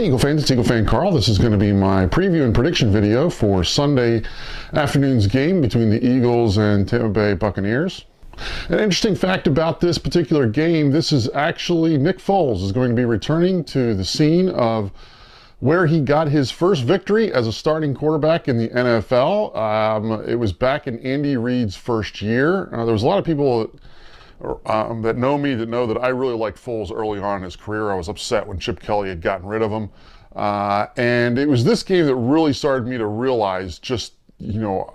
Hey Eagle fans, it's EaglefanKarl. This is going to be my preview and prediction video for Sunday afternoon's game between the Eagles and Tampa Bay Buccaneers. An interesting fact about this particular game, this is actually Nick Foles is going to be returning to the scene of where he got his first victory as a starting quarterback in the NFL. It was back in Andy Reid's first year. There was a lot of people that know me that know that I really liked Foles early on in his career. I was upset when Chip Kelly had gotten rid of him. And it was this game that really started me to realize just,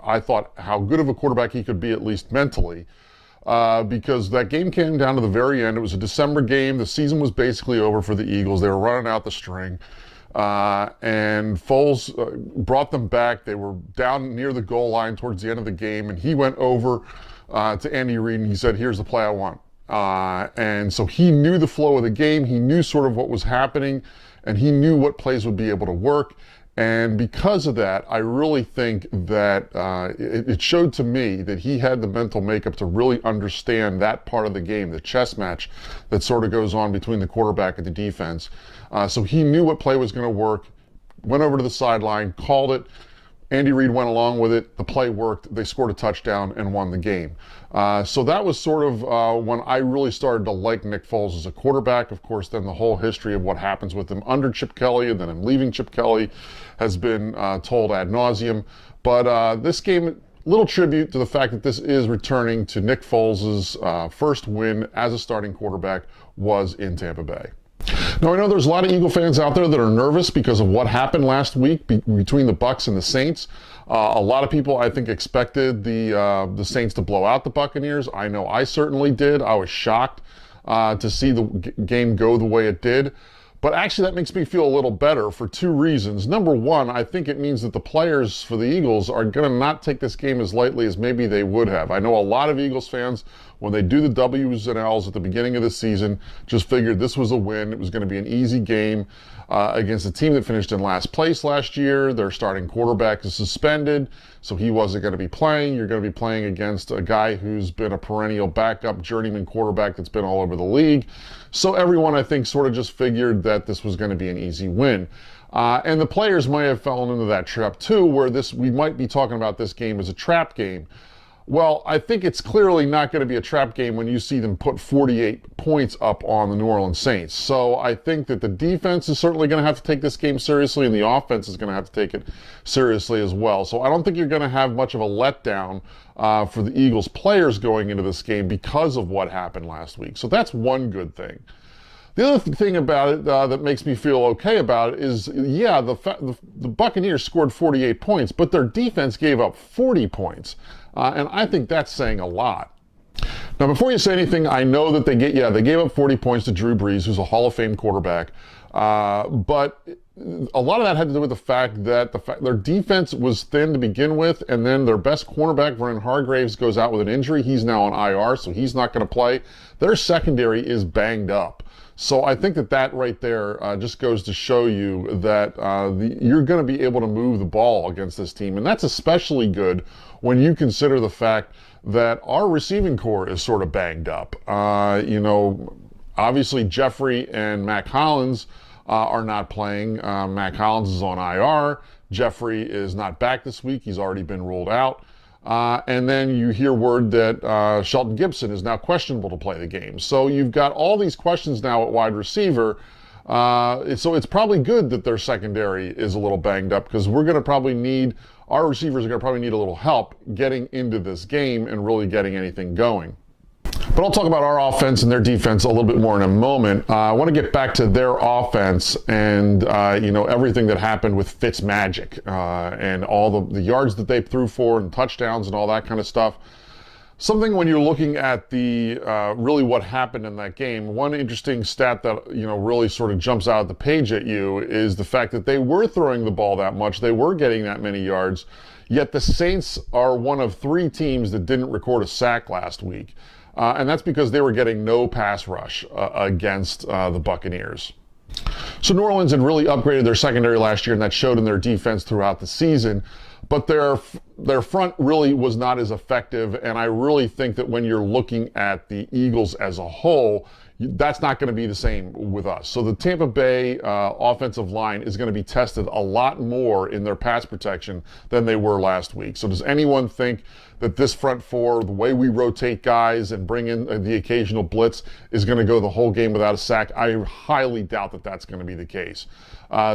I thought how good of a quarterback he could be, at least mentally. Because that game came down to the very end. It was a December game. The season was basically over for the Eagles. They were running out the string. And Foles brought them back. They were down near the goal line towards the end of the game, and he went over to Andy Reid and he said, "Here's the play I want." And so he knew the flow of the game. He knew sort of what was happening, and he knew what plays would be able to work. And because of that, I really think that it showed to me that he had the mental makeup to really understand that part of the game, the chess match that sort of goes on between the quarterback and the defense. So he knew what play was going to work, went over to the sideline, called it. Andy Reid went along with it. The play worked. They scored a touchdown and won the game. So that was sort of when I really started to like Nick Foles as a quarterback. Of course, then the whole history of what happens with him under Chip Kelly and then him leaving Chip Kelly has been told ad nauseum. But this game, little tribute to the fact that this is returning to Nick Foles' first win as a starting quarterback was in Tampa Bay. Now, I know there's a lot of Eagle fans out there that are nervous because of what happened last week between the Bucs and the Saints. A lot of people, I think, expected the Saints to blow out the Buccaneers. I know I certainly did. I was shocked to see the game go the way it did. But actually, that makes me feel a little better for two reasons. Number one, I think it means that the players for the Eagles are going to not take this game as lightly as maybe they would have. I know a lot of Eagles fans, when they do the W's and L's at the beginning of the season, just figured this was a win. It was going to be an easy game against a team that finished in last place last year. Their starting quarterback is suspended, so he wasn't going to be playing. You're going to be playing against a guy who's been a perennial backup journeyman quarterback that's been all over the league. So everyone, I think, sort of just figured that this was going to be an easy win. And the players might have fallen into that trap too, where we might be talking about this game as a trap game. Well, I think it's clearly not going to be a trap game when you see them put 48 points up on the New Orleans Saints. So I think that the defense is certainly going to have to take this game seriously, and the offense is going to have to take it seriously as well. So I don't think you're going to have much of a letdown for the Eagles players going into this game because of what happened last week. So that's one good thing. The other thing about it that makes me feel okay about it is, yeah, the Buccaneers scored 48 points, but their defense gave up 40 points. And I think that's saying a lot. Now, before you say anything, I know that they gave up 40 points to Drew Brees, who's a Hall of Fame quarterback. But a lot of that had to do with the fact that their defense was thin to begin with, and then their best cornerback, Vernon Hargreaves, goes out with an injury. He's now on IR, so he's not going to play. Their secondary is banged up. So I think that right there just goes to show you that you're going to be able to move the ball against this team. And that's especially good when you consider the fact that our receiving core is sort of banged up. Obviously Jeffrey and Mac Hollins are not playing. Mac Hollins is on IR. Jeffrey is not back this week. He's already been ruled out. And then you hear word that Shelton Gibson is now questionable to play the game. So you've got all these questions now at wide receiver. So it's probably good that their secondary is a little banged up, because our receivers are going to probably need a little help getting into this game and really getting anything going. But I'll talk about our offense and their defense a little bit more in a moment. I want to get back to their offense and, everything that happened with Fitzmagic and all the yards that they threw for and touchdowns and all that kind of stuff. Something when you're looking at the really what happened in that game, one interesting stat that, really sort of jumps out of the page at you is the fact that they were throwing the ball that much. They were getting that many yards, yet the Saints are one of three teams that didn't record a sack last week. And that's because they were getting no pass rush against the Buccaneers. So New Orleans had really upgraded their secondary last year, and that showed in their defense throughout the season. But their front really was not as effective, and I really think that when you're looking at the Eagles as a whole, That's not going to be the same with us. So the Tampa Bay offensive line is going to be tested a lot more in their pass protection than they were last week. So does anyone think that this front four, the way we rotate guys and bring in the occasional blitz, is going to go the whole game without a sack? I highly doubt that that's going to be the case.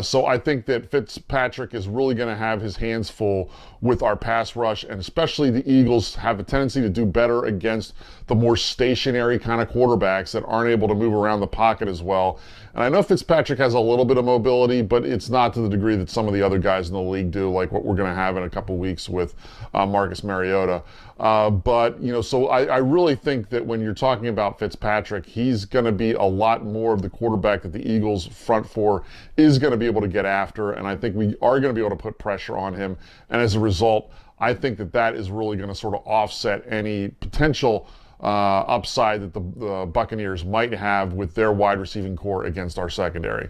So I think that Fitzpatrick is really going to have his hands full with our pass rush, and especially the Eagles have a tendency to do better against the more stationary kind of quarterbacks that aren't able to move around the pocket as well. And I know Fitzpatrick has a little bit of mobility, but it's not to the degree that some of the other guys in the league do, like what we're going to have in a couple weeks with Marcus Mariota. But, so I really think that when you're talking about Fitzpatrick, he's going to be a lot more of the quarterback that the Eagles front four is going to be able to get after. And I think we are going to be able to put pressure on him. And as a result, I think that is really going to sort of offset any potential upside that the Buccaneers might have with their wide receiving core against our secondary.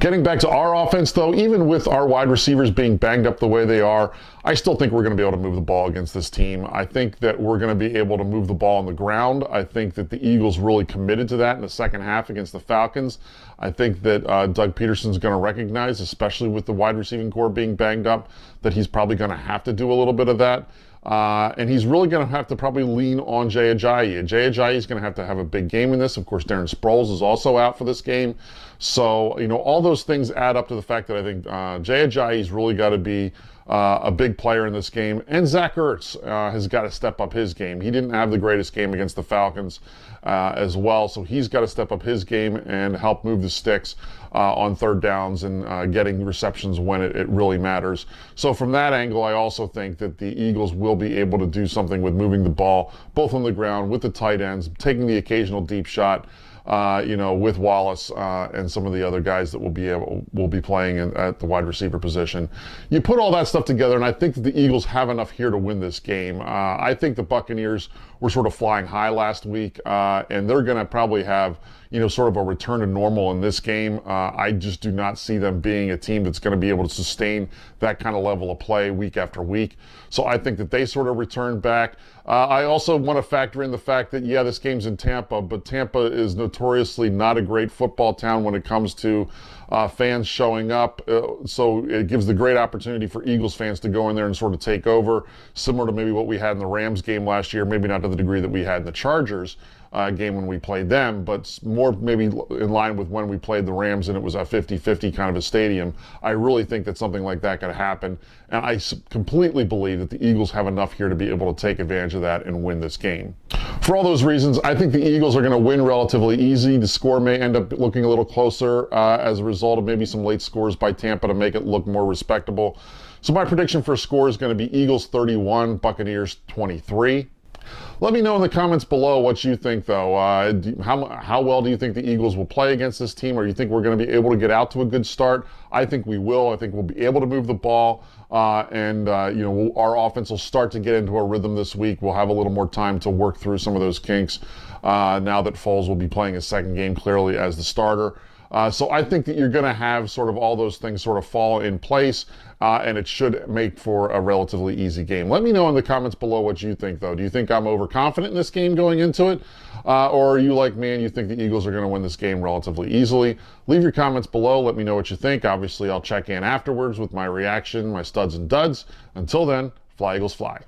Getting back to our offense, though, even with our wide receivers being banged up the way they are, I still think we're going to be able to move the ball against this team. I think that we're going to be able to move the ball on the ground. I think that the Eagles really committed to that in the second half against the Falcons. I think that Doug Peterson's going to recognize, especially with the wide receiving core being banged up, that he's probably going to have to do a little bit of that. And he's really going to have to probably lean on Jay Ajayi. Jay Ajayi is going to have a big game in this. Of course, Darren Sproles is also out for this game. So, all those things add up to the fact that I think Jay Ajayi's really got to be a big player in this game. And Zach Ertz has got to step up his game. He didn't have the greatest game against the Falcons as well. So he's got to step up his game and help move the sticks on third downs and getting receptions when it really matters. So from that angle, I also think that the Eagles will be able to do something with moving the ball, both on the ground, with the tight ends, taking the occasional deep shot, with Wallace and some of the other guys that will be playing at the wide receiver position. You put all that stuff together, and I think that the Eagles have enough here to win this game. I think the Buccaneers were sort of flying high last week, and they're going to probably have sort of a return to normal in this game. I just do not see them being a team that's going to be able to sustain that kind of level of play week after week. So I think that they sort of return back. I also want to factor in the fact that, this game's in Tampa, but Tampa is notoriously not a great football town when it comes to fans showing up. So it gives the great opportunity for Eagles fans to go in there and sort of take over, similar to maybe what we had in the Rams game last year, maybe not to the degree that we had in the Chargers game when we played them, but more maybe in line with when we played the Rams and it was a 50-50 kind of a stadium. I really think that something like that could happen, and I completely believe that the Eagles have enough here to be able to take advantage of that and win this game. For all those reasons, I think the Eagles are going to win relatively easy. The score may end up looking a little closer as a result of maybe some late scores by Tampa to make it look more respectable. So my prediction for a score is going to be Eagles 31, Buccaneers 23. Let me know in the comments below what you think, though. How well do you think the Eagles will play against this team, or you think we're going to be able to get out to a good start? I think we will. I think we'll be able to move the ball, and our offense will start to get into a rhythm this week. We'll have a little more time to work through some of those kinks now that Foles will be playing his second game clearly as the starter. So I think that you're going to have sort of all those things sort of fall in place, and it should make for a relatively easy game. Let me know in the comments below what you think, though. Do you think I'm overconfident in this game going into it? Or are you like me and you think the Eagles are going to win this game relatively easily? Leave your comments below. Let me know what you think. Obviously, I'll check in afterwards with my reaction, my studs and duds. Until then, fly Eagles fly.